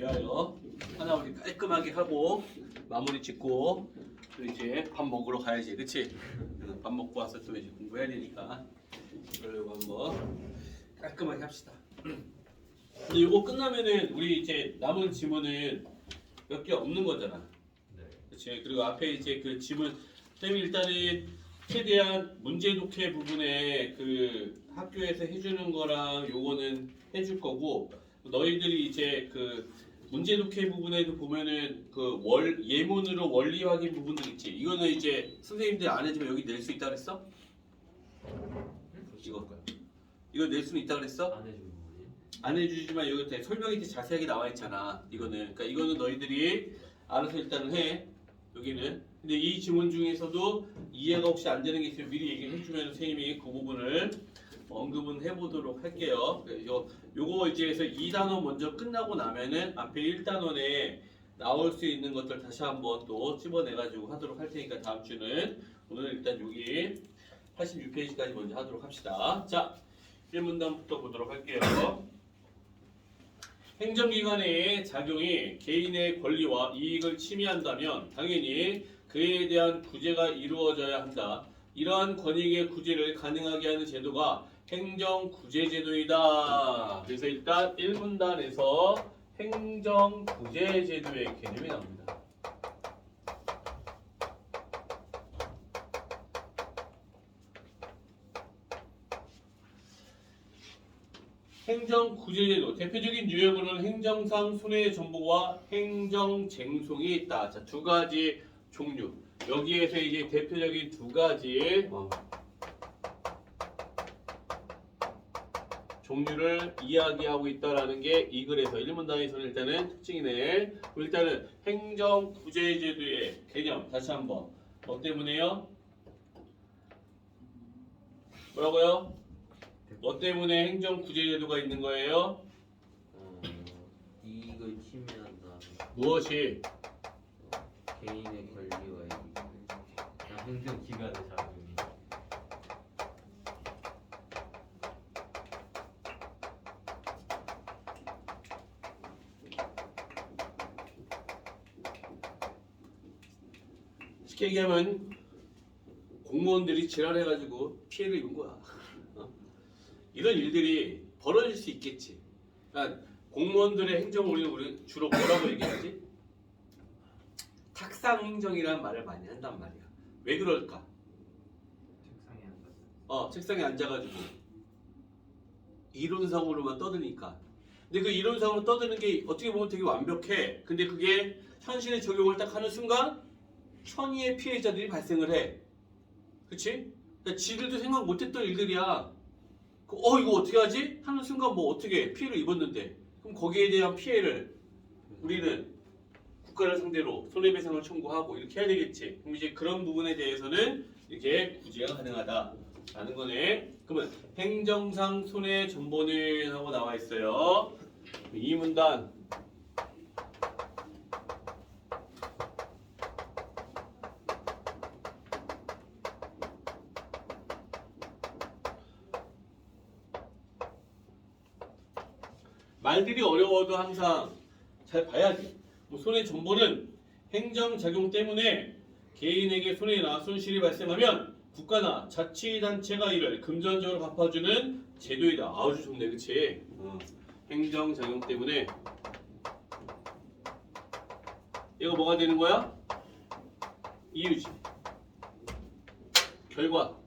위하여 하나 우리 깔끔하게 하고 마무리 짓고 또 이제 밥 먹으러 가야지, 그치? 밥 먹고 와서 또 이제 공부해야 되니까 그러려고 한번 깔끔하게 합시다. 근데 이거 끝나면은 우리 이제 남은 지문은 몇 개 없는 거잖아. 네. 그치? 그리고 앞에 이제 그 지문 때문에 일단은 최대한 문제 독해 부분에 그 학교에서 해주는 거랑 요거는 해줄 거고, 너희들이 이제 그 문제 독해 부분에도 보면은 그 예문으로 원리 확인 부분들 있지. 이거는 이제 선생님들 안 해주면 여기 낼 수 있다 그랬어? 이거 낼 수는 있다 그랬어? 안 해주는 거지. 안 해주지만 여기 설명이 되게 자세하게 나와 있잖아. 그러니까 이거는 너희들이 알아서 일단은 해. 여기는. 근데 이 지문 중에서도 이해가 혹시 안 되는 게 있으면 미리 얘기를 해주면 선생님이 그 부분을 언급은 해보도록 할게요. 요거 이제 해서 2단원 먼저 끝나고 나면은 앞에 1단원에 나올 수 있는 것들 다시 한번 또 집어내가지고 하도록 할 테니까 다음 주는 오늘 일단 여기 86페이지까지 먼저 하도록 합시다. 자, 1문단부터 보도록 할게요. 행정기관의 작용이 개인의 권리와 이익을 침해한다면 당연히 그에 대한 구제가 이루어져야 한다. 이러한 권익의 구제를 가능하게 하는 제도가 행정구제제도이다. 그래서 일단 1문단에서 행정구제제도의 개념이 나옵니다. 행정구제제도 대표적인 유형으로는 행정상 손해정보와 행정쟁송이 있다. 자, 두 가지 종류. 여기에서 이제 대표적인 두 가지 종류를 이야기하고 있다라는 게 이 글에서 1문단에서는 일단은 특징이네. 일단은 행정구제제도의 개념 다시 한번. 뭐 때문에요? 뭐라고요? 뭐 때문에 행정구제제도가 있는 거예요? 이익을 침해한다. 무엇이? 개인의 권리와 이익. 행정기관의 작용이. 쉽게 얘기하면 공무원들이 지랄해가지고 피해를 입은 거야. 이런 일들이 벌어질 수 있겠지. 그러니까 공무원들의 행정을 우리 주로 뭐라고 얘기하지? 탁상 행정이라는 말을 많이 한단 말이야. 왜 그럴까? 책상에 앉았어. 책상에 앉아가지고 이론상으로만 떠드니까. 근데 그 이론상으로 떠드는 게 어떻게 보면 되게 완벽해. 근데 그게 현실에 적용을 딱 하는 순간 천의의 피해자들이 발생을 해. 그치? 그러니까 지들도 생각 못했던 일들이야. 이거 어떻게 하지? 하는 순간 뭐 어떻게 피해를 입었는데 그럼 거기에 대한 피해를 우리는 국가를 상대로 손해배상을 청구하고 이렇게 해야 되겠지. 그럼 이제 그런 부분에 대해서는 이렇게 구제가 가능하다라는 거네. 그러면 행정상 손해정보는 하고 나와 있어요. 이 문단 말들이 어려워도 항상 잘 봐야 돼. 손해정보는 행정작용 때문에 개인에게 손해나 손실이 발생하면 국가나 자치단체가 이를 금전적으로 갚아주는 제도이다. 아주 좋네, 그치? 행정작용 때문에 얘가 뭐가 되는 거야? 이유지. 결과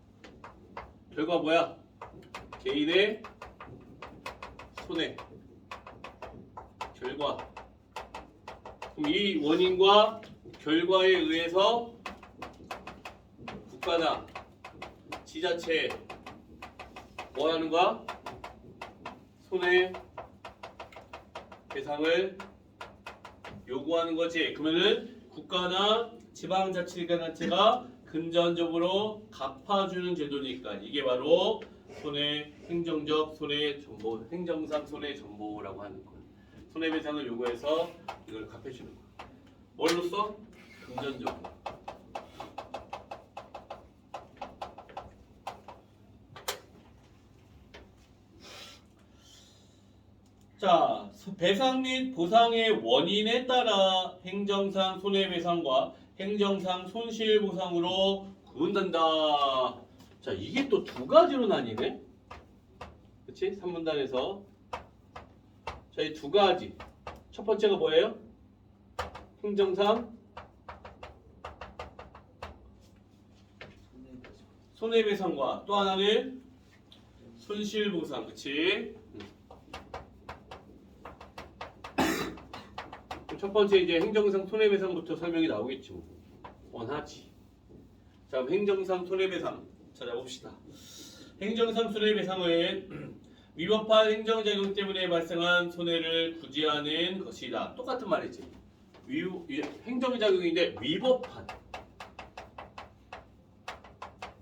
뭐야? 개인의 손해. 결과. 그럼 이 원인과 결과에 의해서 국가나 지자체 뭐 하는 거야? 손해 배상을 요구하는 거지. 그러면은 국가나 지방자치단체가 금전적으로 갚아주는 제도니까 이게 바로 행정적 손해정보, 행정상 손해정보라고 하는 거야. 손해배상을 요구해서 이걸 갚아주는 거야. 뭘로써? 금전적으로. 자, 배상 및 보상의 원인에 따라 행정상 손해배상과 행정상 손실보상으로 구분된다. 자, 이게 또 두 가지로 나뉘네. 그치? 3분단에서. 자, 이 두 가지. 첫 번째가 뭐예요? 행정상 손해배상과 또 하나는 손실보상. 그치? 첫 번째 이제 행정상 손해배상부터 설명이 나오겠지 뭐. 원하지. 자, 그럼 행정상 손해배상 찾아봅시다. 행정상 손해배상은 위법한 행정작용 때문에 발생한 손해를 구제하는 것이다. 똑같은 말이지. 행정작용인데 위법한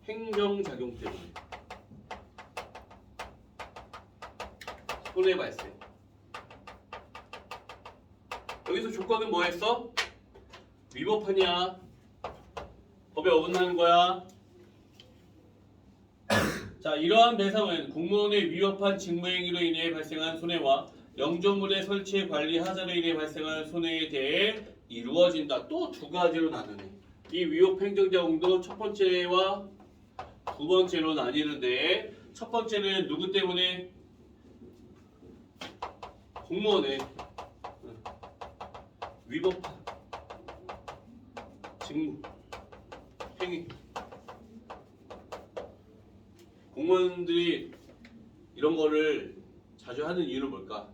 행정작용 때문에 손해 발생. 여기서 조건은 뭐였어? 위법하냐? 법에 어긋나는 거야? 자, 이러한 배상은 공무원의 위법한 직무행위로 인해 발생한 손해와 영조물의 설치 관리 하자로 인해 발생한 손해에 대해 이루어진다. 또 두 가지로 나누네. 이 위법 행정작용도 첫 번째와 두 번째로 나뉘는데, 첫 번째는 누구 때문에? 공무원의 위법한 직무 행위. 공무원들이 이런 거를 자주 하는 이유는 뭘까?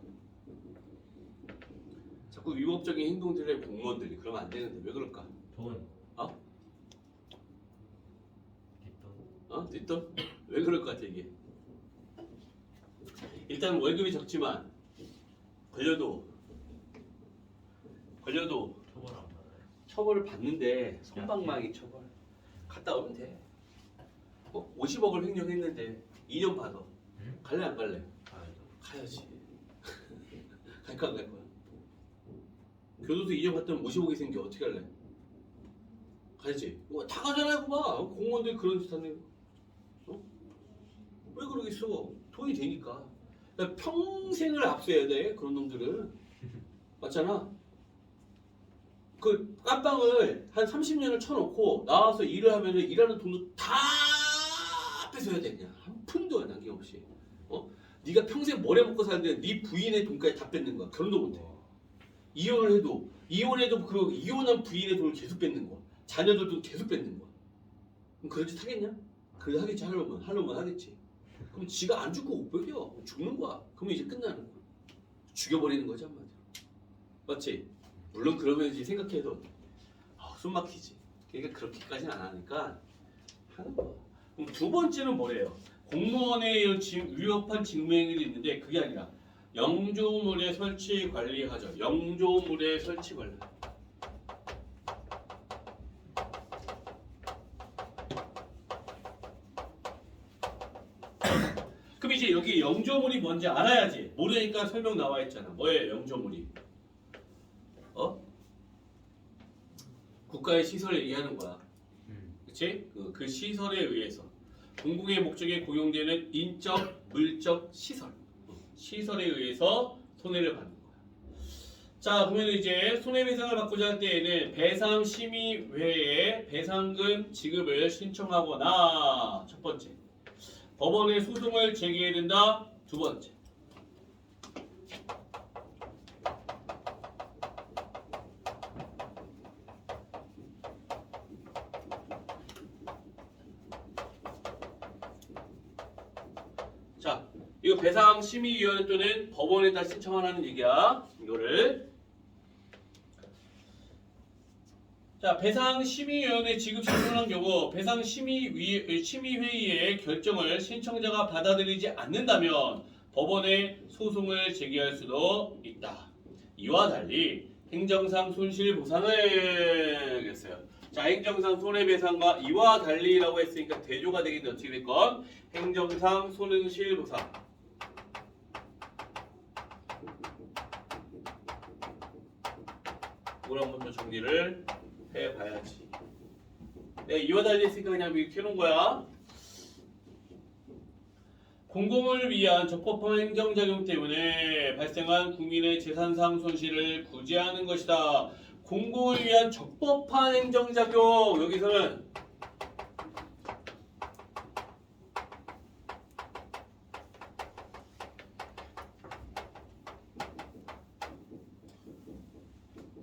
자꾸 위법적인 행동들을 해 공무원들이. 그러면 안 되는데 왜 그럴까? 돈. 어? 뒷돈. 어? 뒷돈? 왜 그럴 것 같아 이게? 일단 월급이 적지만 걸려도 처벌 안 받아요. 처벌을 받는데 손방망이 처벌. 갔다 오면 돼. 50억을 횡령했는데 2년 받아. 응? 갈래 안 갈래? 가야죠. 가야지. 갈까 안 갈 거야? 교도소 2년 갔다면 50억이 생겨. 어떻게 할래? 가야지. 다 가잖아요, 그만. 공무원들 그런 짓 하는. 어? 왜 그러겠어? 돈이 되니까. 그러니까 평생을 압수해야 돼, 그런 놈들은. 맞잖아. 그 깜빵을 한 30년을 쳐놓고 나와서 일을 하면은 일하는 돈도 다 뺏어야 돼. 그냥 한 푼도 남김없이. 네가 평생 뭘 해먹고 사는데 네 부인의 돈까지 다 뺏는 거야. 결혼도 못해. 이혼해도 그 이혼한 부인의 돈을 계속 뺏는 거야. 자녀들 돈 계속 뺏는 거야. 그럼 그런 짓 하겠냐? 그래 하겠지. 하려면 하겠지. 그럼 지가 안 죽고 못 버려. 죽는 거야. 그러면 이제 끝나는 거야. 죽여버리는 거지 한마디로. 맞지? 물론 그러면 이제 생각해도 숨 막히지. 그러니까 그렇게까지는 안 하니까 하는 거야. 그럼 두 번째는 뭐래요? 공무원에 의한 위법한 직무행위도 있는데 그게 아니라 영조물의 설치 관리하죠. 영조물의 설치 관리. 그럼 이제 여기 영조물이 뭔지 알아야지. 모르니까 설명 나와 있잖아. 뭐예요, 영조물이? 국가의 시설을 얘기하는 거야. 그치? 그 시설에 의해서 공공의 목적에 고용되는 인적, 물적 시설. 시설에 의해서 손해를 받는 거야. 자, 그러면 이제 손해배상을 받고자 할 때에는 배상심의회에 배상금 지급을 신청하거나 첫 번째, 법원에 소송을 제기해야 된다. 두 번째. 자, 이거 배상심의위원회 또는 법원에다 신청하라는 얘기야. 이거를. 자, 배상심의위원회 지급 신청한 경우 배상심의회의의 결정을 신청자가 받아들이지 않는다면 법원에 소송을 제기할 수도 있다. 이와 달리 행정상 손실보상을 했어요. 자, 행정상 손해배상과 이와 달리라고 했으니까 대조가 되겠는데 어떻게 될 건? 행정상 손실보상. 이걸 한번 또 정리를 해봐야지. 네, 이와 달리 했으니까 그냥 이렇게 해놓은 거야. 공공을 위한 적법한 행정작용 때문에 발생한 국민의 재산상 손실을 구제하는 것이다. 공공을 위한 적법한 행정작용. 여기서는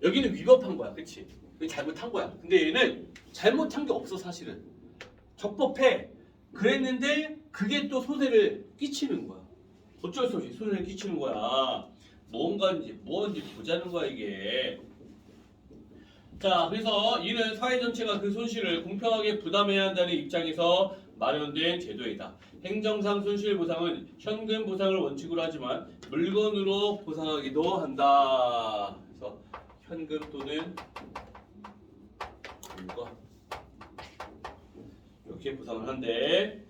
여기는 위법한 거야, 그치? 잘못한 거야. 근데 얘는 잘못한 게 없어, 사실은. 적법해. 그랬는데 그게 또 손해를 끼치는 거야. 어쩔 수 없이 손해를 끼치는 거야. 뭔지 보자는 거야, 이게. 자, 그래서 이는 사회 전체가 그 손실을 공평하게 부담해야 한다는 입장에서 마련된 제도이다. 행정상 손실 보상은 현금 보상을 원칙으로 하지만 물건으로 보상하기도 한다. 그래서 현금 또는 물건 이렇게 보상을 한대.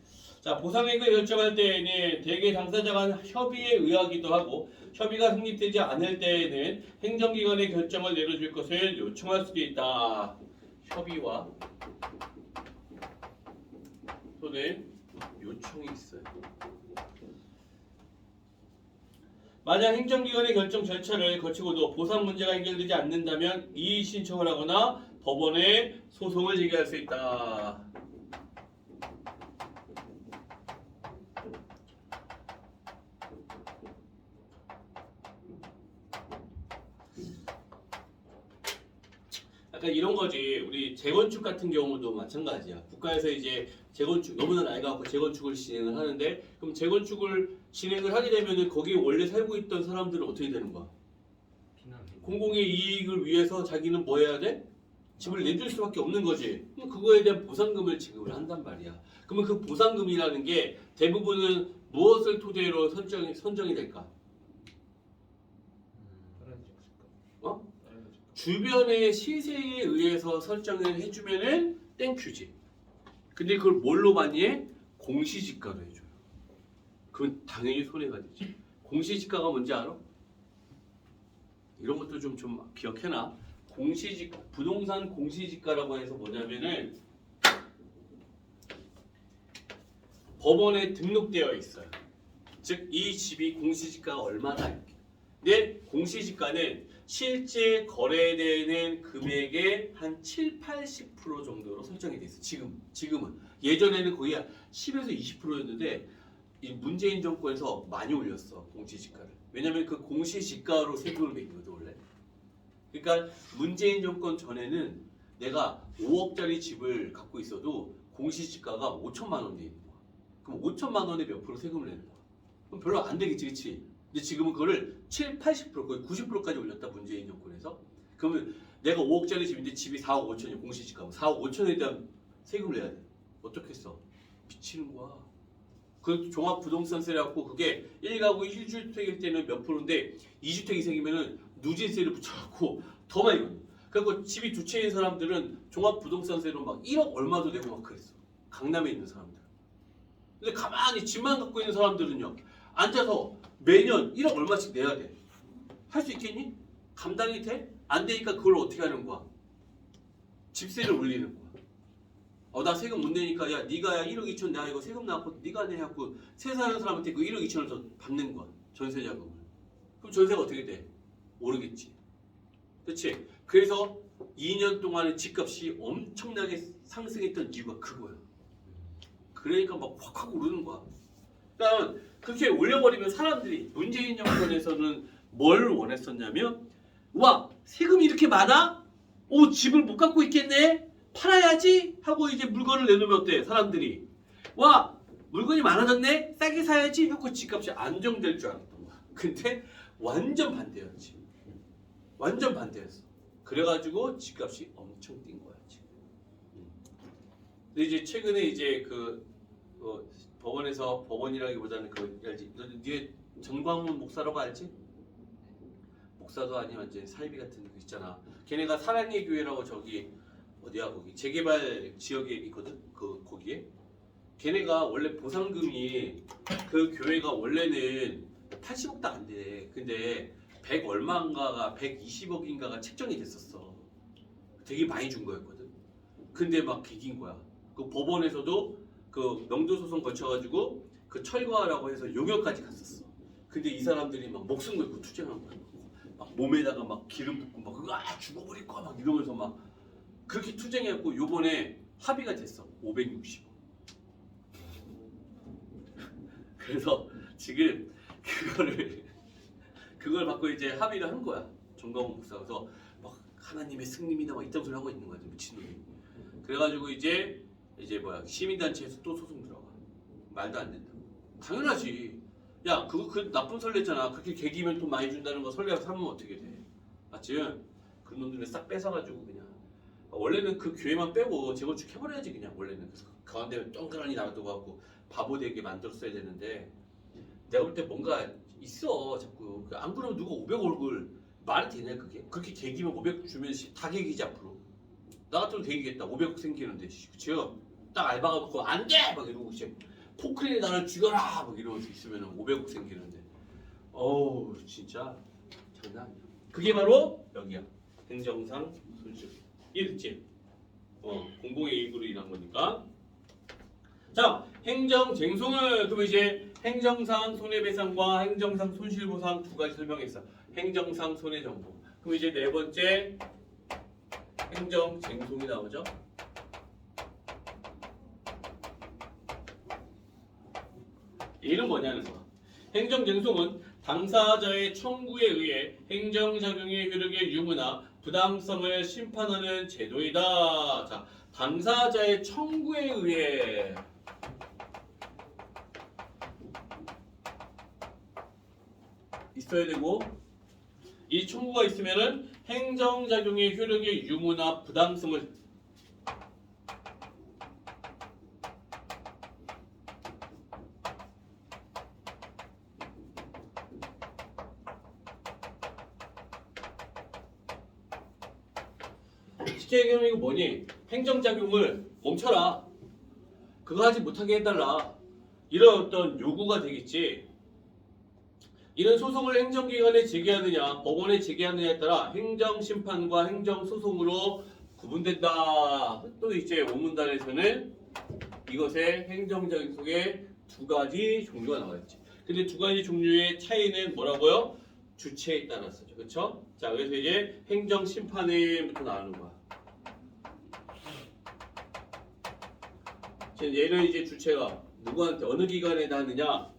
자, 보상액을 결정할 때에는 대개 당사자 간 협의에 의하기도 하고 협의가 성립되지 않을 때에는 행정기관의 결정을 내려줄 것을 요청할 수도 있다. 협의와 또는 요청이 있어요. 만약 행정기관의 결정 절차를 거치고도 보상 문제가 해결되지 않는다면 이의 신청을 하거나 법원에 소송을 제기할 수 있다. 약간 이런 거지. 우리 재건축 같은 경우도 마찬가지야. 국가에서 이제 재건축 너무나 나이가 많고 재건축을 진행을 하는데 그럼 재건축을 진행을 하게 되면은 거기에 원래 살고 있던 사람들은 어떻게 되는 거야? 피난. 공공의 이익을 위해서 자기는 뭐 해야 돼? 집을 내줄 수밖에 없는 거지. 그럼 그거에 대한 보상금을 지급을 한단 말이야. 그러면 그 보상금이라는 게 대부분은 무엇을 토대로 선정이 될까? 어? 주변의 시세에 의해서 설정을 해주면은 땡큐지. 근데 그걸 뭘로 많이 해? 공시지가로 해줘요. 그건 당연히 손해가 되지. 공시지가가 뭔지 알아? 이런 것도 좀 기억해놔. 공시지가, 부동산 공시지가라고 해서 뭐냐면은 법원에 등록되어 있어요. 즉 이 집이 공시지가가 얼마나 이렇게. 근데 공시지가는 실제 거래되는 금액의 한 7, 80% 정도로 설정이 돼 있어. 지금은. 예전에는 거의 10에서 20%였는데 이 문재인 정권에서 많이 올렸어, 공시지가를. 왜냐면 그 공시지가로 세금을 매기거든, 원래. 그러니까 문재인 정권 전에는 내가 5억짜리 집을 갖고 있어도 공시지가가 5천만 원 돼 있는 거야. 그럼 5천만 원에 몇 프로 세금을 내는 거야? 그럼 별로 안 되겠지, 그치? 근데 지금은 그거를 7, 80% 거의 90%까지 올렸다, 문재인 정권에서. 그러면 내가 5억짜리 집인데 집이 4억 5천이 공시지가면 4억 5천에 대한 세금을 내야 돼. 어떻겠어? 미치는 거야. 그 종합부동산세를 갖고 그게 1가구 1주택일 때는 몇 프로인데 2주택 이상이면은 누진세를 붙여갖고 더 많이 받는. 그리고 집이 두 채인 사람들은 종합부동산세로 막 1억 얼마도 내고 막 그랬어. 강남에 있는 사람들. 근데 가만히 집만 갖고 있는 사람들은요. 앉아서 매년 1억 얼마씩 내야 돼. 할 수 있겠니? 감당이 돼? 안 되니까 그걸 어떻게 하는 거야? 집세를 올리는 거야. 나 세금 못 내니까 야 네가 1억 2천 내가 이거 세금 나왔고 네가 내 하고 세 사는 사람한테 그 1억 2천을 더 받는 거야. 전세 자금을. 그럼 전세가 어떻게 돼? 오르겠지. 그렇지? 그래서 2년 동안에 집값이 엄청나게 상승했던 이유가 그거야. 그러니까 막 확 오르는 거야. 그러니까 그렇게 올려버리면 사람들이 문재인 정권에서는 뭘 원했었냐면 와 세금이 이렇게 많아? 오 집을 못 갖고 있겠네? 팔아야지 하고 이제 물건을 내놓으면 어때? 사람들이 와 물건이 많아졌네? 싸게 사야지 하고 집값이 안정될 줄 알았던 거야. 근데 완전 반대였지. 완전 반대였어. 그래가지고 집값이 엄청 뛴 거야 지금. 근데 이제 최근에 이제 법원에서 법원이라기보다는 알지? 네 정광훈 목사라고 알지? 목사도 아니면 완전 사이비 같은 거 있잖아. 걔네가 사랑의 교회라고 저기 어디야 거기 재개발 지역에 있거든. 거기에 걔네가 원래 보상금이 그 교회가 원래는 80억도 안 돼. 근데 100 얼마인가가 120억인가가 책정이 됐었어. 되게 많이 준 거였거든. 근데 막 이긴 거야. 그 법원에서도 그 명도소송 거쳐가지고 그 그 철거하라고 해서 용역까지 갔었어. 근데 이 사람들이 막 목숨 걸고 투쟁한 거야. 막 몸에다가 막 기름 붓고 막 으아 죽어버릴 거야 막 이러면서 막 그렇게 투쟁했고 요번에 합의가 됐어. 560억. 그래서 지금 그걸 받고 이제 합의를 한 거야. 정광훈 목사가. 그래서 막 하나님의 승리입니다 막 이딴 소리 하고 있는 거야. 미친놈이. 그래가지고 이제 뭐야 시민단체에서 또 소송 들어가. 말도 안 된다. 당연하지. 야 그거 그 나쁜 설레잖아. 그렇게 계기면 돈 많이 준다는 거 설레서 사면 어떻게 돼? 맞지? 그런 놈들은 싹 뺏어가지고 그냥 원래는 그 교회만 빼고 재건축 해버려야지 그냥. 원래는 그래서 가운데 동그라니 놔둬갖고 바보 되게 만들었어야 되는데 내가 볼 때 뭔가 있어 자꾸. 안 그러면 누가 500억을 말이 되냐 그게? 그렇게 계기면 500 주면 다 계기지 앞으로. 나 같으면 계기겠다. 500억 생기는데 제가 딱 알바가 먹고 안 돼! 막 이러고 이제 포크레인에 나를 죽여라! 막 이러면서 있으면 500억 생기는데 어우 진짜 장난 아니야. 그게 바로 여기야. 행정상 손실. 이해됐지? 공공의 이익으로 일한 거니까. 자, 행정쟁송을 그럼 이제 행정상 손해배상과 행정상 손실보상 두 가지 설명했어. 행정상 손해정보. 그럼 이제 네 번째 행정쟁송이 나오죠. 얘는 뭐냐는 거야. 행정쟁송은 당사자의 청구에 의해 행정작용의 효력의 유무나 부당성을 심판하는 제도이다. 자, 당사자의 청구에 의해 있어야 되고 이 청구가 있으면은 행정작용의 효력의 유무나 부당성을 쉽게 얘기하면 이거 뭐니? 행정작용을 멈춰라. 그거 하지 못하게 해달라. 이런 어떤 요구가 되겠지. 이런 소송을 행정기관에 제기하느냐 법원에 제기하느냐에 따라 행정심판과 행정소송으로 구분된다. 또 이제 원문단에서는 이것의 행정적인 속에 두 가지 종류가 나와 있지. 근데 두 가지 종류의 차이는 뭐라고요? 주체에 따라서죠. 그렇죠? 자, 그래서 이제 행정심판에부터 나오는 거야. 얘는 이제 주체가 누구한테 어느 기관에다 하느냐?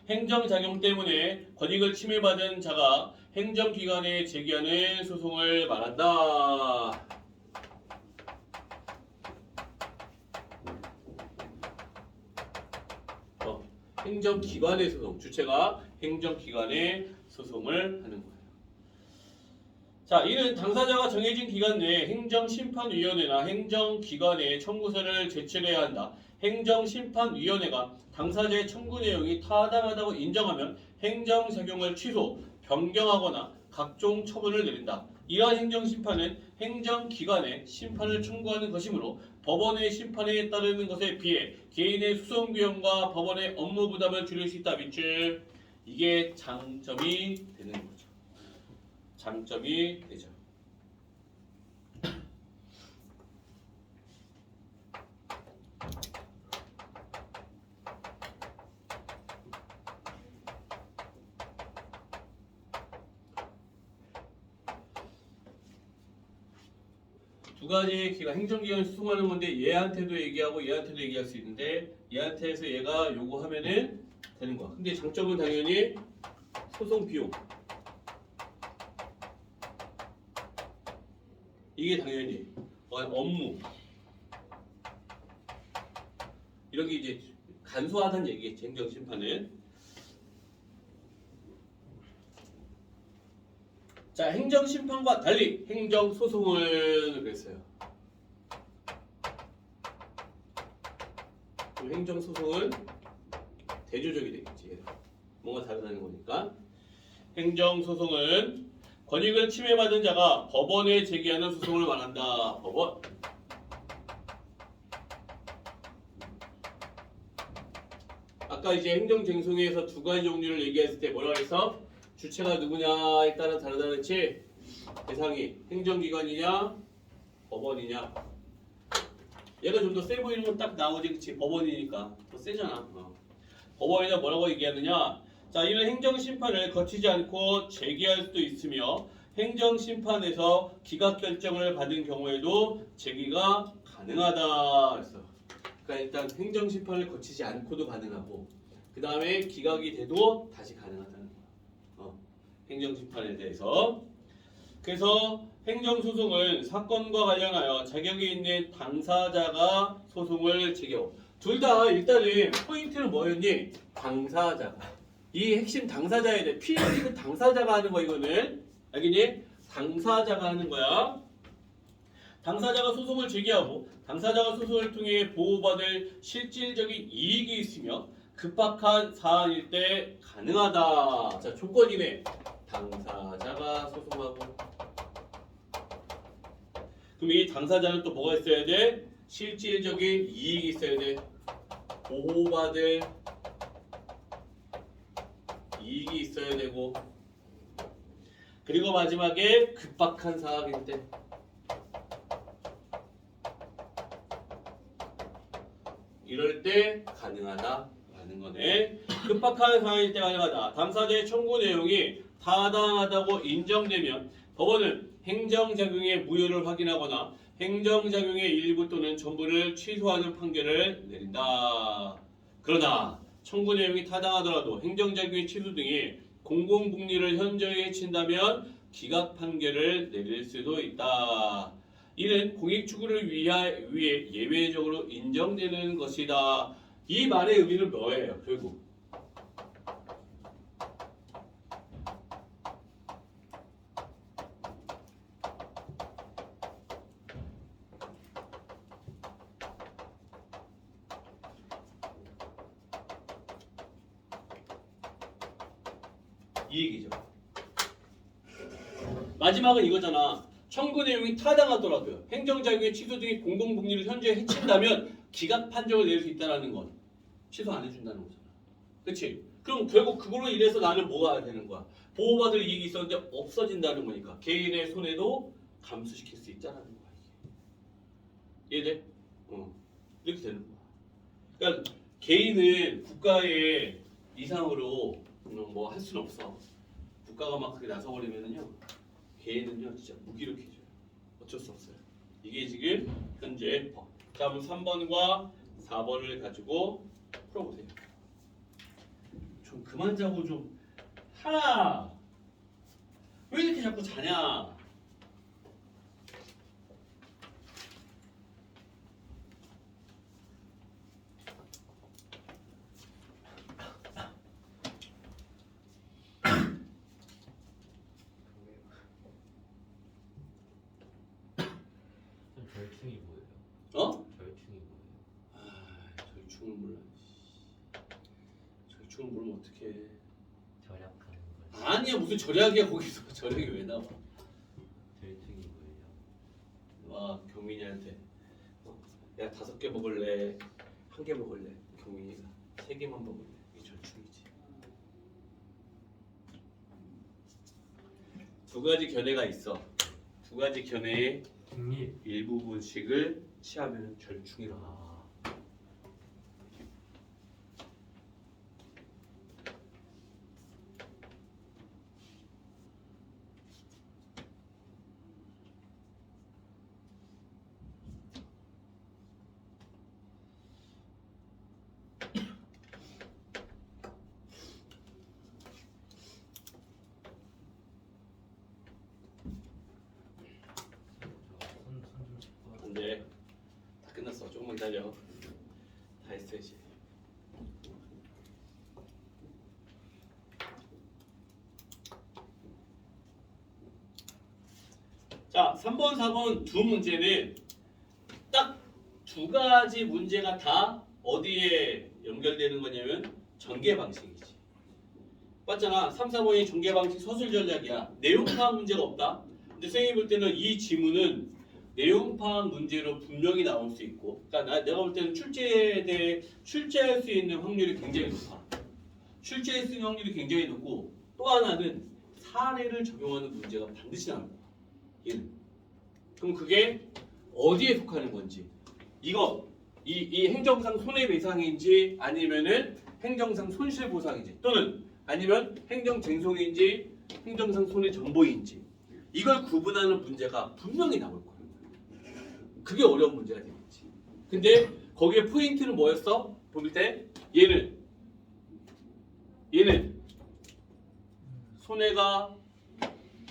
행정작용 때문에 권익을 침해받은 자가 행정기관에 제기하는 소송을 말한다. 행정기관의 소송, 주체가 행정기관의 소송을 하는 거예요. 자, 이는 당사자가 정해진 기간 내에 행정심판위원회나 행정기관에 청구서를 제출해야 한다. 행정심판위원회가 당사자의 청구 내용이 타당하다고 인정하면 행정작용을 취소, 변경하거나 각종 처분을 내린다. 이러한 행정심판은 행정기관에 심판을 청구하는 것이므로 법원의 심판에 따르는 것에 비해 개인의 소송 비용과 법원의 업무 부담을 줄일 수 있다. 밑줄. 이게 장점이 되는 거죠. 장점이 되죠. 두 가지 기관, 행정기관이 소송하는 건데 얘한테도 얘기하고 얘한테도 얘기할 수 있는데 얘한테서 얘가 요구하면은 되는 거야. 근데 장점은 당연히 소송 비용. 이게 당연히 업무 이런 게 이제 간소하다는 얘기겠지. 행정심판은. 자, 행정심판과 달리 행정소송을 그랬어요. 행정소송은 대조적이 되겠지. 뭔가 다르다는 거니까. 행정소송은 권익을 침해받은 자가 법원에 제기하는 소송을 말한다. 법원. 아까 이제 행정쟁송에서 두 가지 종류를 얘기했을 때 뭐라고 해서 주체가 누구냐에 따라 다르다 그랬지. 대상이 행정기관이냐 법원이냐. 얘가 좀 더 세 보이는 건 딱 나오지, 그치? 법원이니까 더 세잖아. 법원에다 뭐라고 얘기하느냐? 자, 이는 행정심판을 거치지 않고 제기할 수도 있으며 행정심판에서 기각결정을 받은 경우에도 제기가 가능하다. 그래서 그러니까 일단 행정심판을 거치지 않고도 가능하고 그 다음에 기각이 돼도 다시 가능하다는 거야. 행정심판에 대해서. 그래서 행정소송은 사건과 관련하여 자격이 있는 당사자가 소송을 제기하고 둘 다 일단은 포인트는 뭐였니? 당사자가. 이 핵심 당사자에 대해 피해자는 당사자가 하는 거 이거는 알겠니? 당사자가 하는 거야. 당사자가 소송을 제기하고 당사자가 소송을 통해 보호받을 실질적인 이익이 있으며 급박한 사안일 때 가능하다. 자, 조건이네. 당사자가 소송하고 그럼 이 당사자는 또 뭐가 있어야 돼? 실질적인 이익이 있어야 돼. 보호받을 이익이 있어야 되고 그리고 마지막에 급박한 사항일 때 이럴 때 가능하다라는 거네. 급박한 상황일 때 가능하다. 당사자의 청구 내용이 타당하다고 인정되면 법원은 행정작용의 무효를 확인하거나 행정작용의 일부 또는 전부를 취소하는 판결을 내린다. 그러나 청구 내용이 타당하더라도 행정작용의 취소 등이 공공복리를 현저히 해친다면 기각 판결을 내릴 수도 있다. 이는 공익추구를 위해 예외적으로 인정되는 것이다. 이 말의 의미는 뭐예요? 결국 이 얘기죠. 마지막은 이거잖아. 청구 내용이 타당하더라도요. 행정작용의 취소 등이 공공복리를 현저히 해친다면 기각 판정을 내릴 수 있다는 건 취소 안 해준다는 거잖아. 그렇지? 그럼 결국 그걸로 인해서 나는 뭐가 되는 거야? 보호받을 이익이 있었는데 없어진다는 거니까 개인의 손해도 감수시킬 수 있다는 거야. 이해돼? 이렇게 되는 거야. 그러니까 개인은 국가의 이상으로 뭐 할 수는 없어. 국가가 막 그게 나서버리면은요. 개인은요 진짜 무기력해져요. 어쩔 수 없어요. 이게 지금 현재 법. 다음 3번과 4번을 가지고 풀어보세요. 좀 그만 자고 좀 하라. 왜 이렇게 자꾸 자냐? 절충이 뭐예요? 절충이 뭐예요? 절충을 몰라. 절충을 모르면 어떡해. 절약하는 거. 아니야 무슨 절약이야 거기서. 절약이 왜 나와. 절충이 뭐예요? 와 경민이한테 야 5개 먹을래? 1개 먹을래? 경민이가 3개만 먹을래? 이게 절충이지. 두 가지 견해가 있어. 두 가지 견해의 중립. 일부분씩을 취하면 절충이라. 손좀 씻고. 안돼. 다 끝났어. 조금만 기다려. 다 했어야지. 자, 3번, 4번 두 문제는 딱 두 가지 문제가 다 어디에 연결되는 거냐면 전개 방식이지. 맞잖아. 3, 4번이 전개 방식 서술 전략이야. 내용 파악 문제가 없다. 근데 선생님이 볼 때는 이 지문은 내용 파악 문제로 분명히 나올 수 있고, 그러니까 내가 볼 때는 출제에 대해 출제할 수 있는 확률이 굉장히 높아. 출제할 수 있는 확률이 굉장히 높고, 또 하나는 사례를 적용하는 문제가 반드시 나올 거야. 얘는. 그럼 그게 어디에 속하는 건지, 이거 이 행정상 손해배상인지 아니면은 행정상 손실보상인지 또는 아니면 행정쟁송인지 행정상 손해정보인지 이걸 구분하는 문제가 분명히 나올 거예요. 그게 어려운 문제가 되겠지. 근데 거기에 포인트는 뭐였어? 볼 때 얘는 손해가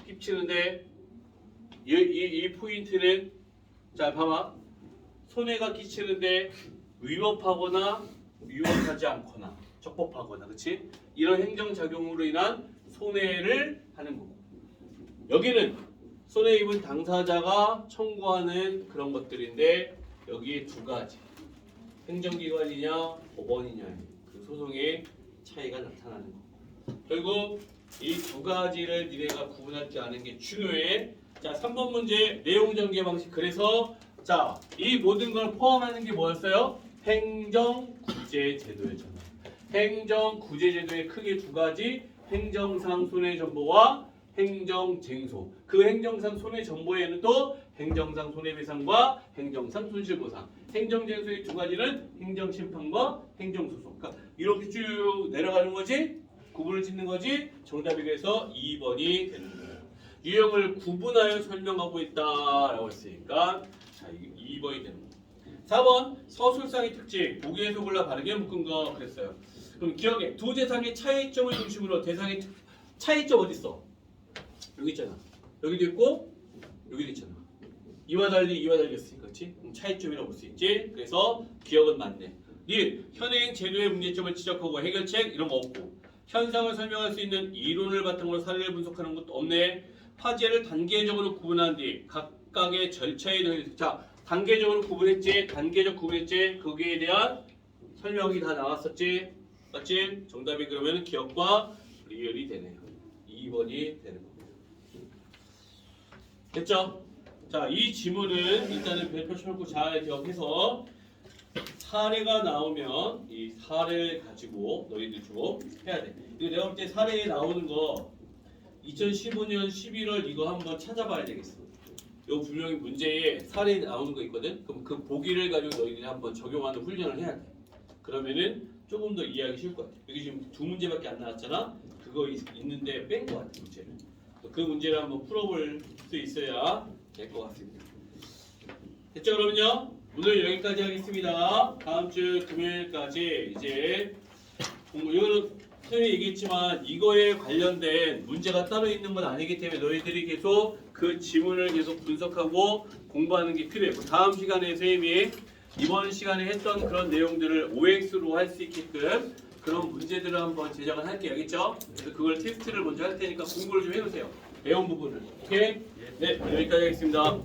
끼치는데 이 포인트는 자 봐봐 손해가 끼치는데 위법하거나 위법하지 않거나 적법하거나 그치? 이런 행정작용으로 인한 손해를 하는 거고 여기는 손해 입은 당사자가 청구하는 그런 것들인데 여기에 두 가지 행정기관이냐 법원이냐의 그 소송의 차이가 나타나는 거고 결국 이 두 가지를 니네가 구분할 줄 아는 게 중요해. 자 3번 문제 내용 전개 방식 그래서 자 이 모든 걸 포함하는 게 뭐였어요? 행정구제제도였잖아. 행정구제제도의 크게 두 가지 행정상 손해정보와 행정쟁소. 그 행정상 손해정보에는 또 행정상 손해배상과 행정상 손실보상. 행정쟁소의 두 가지는 행정심판과 행정소송. 그러니까 이렇게 쭉 내려가는 거지. 구분을 짓는 거지. 정답이 그래서 2번이 되는 거예요. 유형을 구분하여 설명하고 있다라고 했으니까 자 이게 2번이 되는 거예요. 4번 서술상의 특징 보기에서 골라 바르게 묶은 거 그랬어요. 그럼 기억해 두 대상의 차이점을 중심으로 대상의 차이점 어디 있어? 여기 있잖아. 여기도 있고 여기도 있잖아. 이와 달리 했으니까 그렇지? 차이점이라고 볼 수 있지. 그래서 기억은 맞네. 현행 제도의 문제점을 지적하고 해결책 이런 거 없고 현상을 설명할 수 있는 이론을 바탕으로 사례를 분석하는 것도 없네. 화제를 단계적으로 구분한 뒤 각각의 절차에 대해서 자 단계적으로 구분했지. 단계적 구분했지. 거기에 대한 설명이 다 나왔었지. 맞지? 정답이 그러면 기억과 리얼이 되네요. 2번이 되는 겁니다. 됐죠? 자, 이 지문은 일단은 별표 쳐놓고 잘 기억해서 사례가 나오면 이 사례를 가지고 너희들 좀 해야 돼. 이거 내가 볼 때 사례에 나오는 거 2015년 11월 이거 한번 찾아봐야 되겠어. 이거 분명히 문제에 사례에 나오는 거 있거든. 그럼 그 보기를 가지고 너희들이 한번 적용하는 훈련을 해야 돼. 그러면은 조금 더 이해하기 쉬울 것 같아. 여기 지금 두 문제밖에 안 나왔잖아. 그거 있는데 뺀 것 같아 문제를. 그 문제를 한번 풀어볼 수 있어야 될 것 같습니다. 됐죠? 그러면요 오늘 여기까지 하겠습니다. 다음 주 금요일까지 이제 이거는 선생님이 얘기했지만 이거에 관련된 문제가 따로 있는 건 아니기 때문에 너희들이 계속 그 지문을 계속 분석하고 공부하는 게 필요해. 다음 시간에 선생님이 이번 시간에 했던 그런 내용들을 OX로 할 수 있게끔 그런 문제들을 한번 제작을 할게요. 알겠죠? 그래서 그걸 테스트를 먼저 할 테니까 공부를 좀 해놓으세요. 배운 부분을. 오케이? 네, 여기까지 하겠습니다.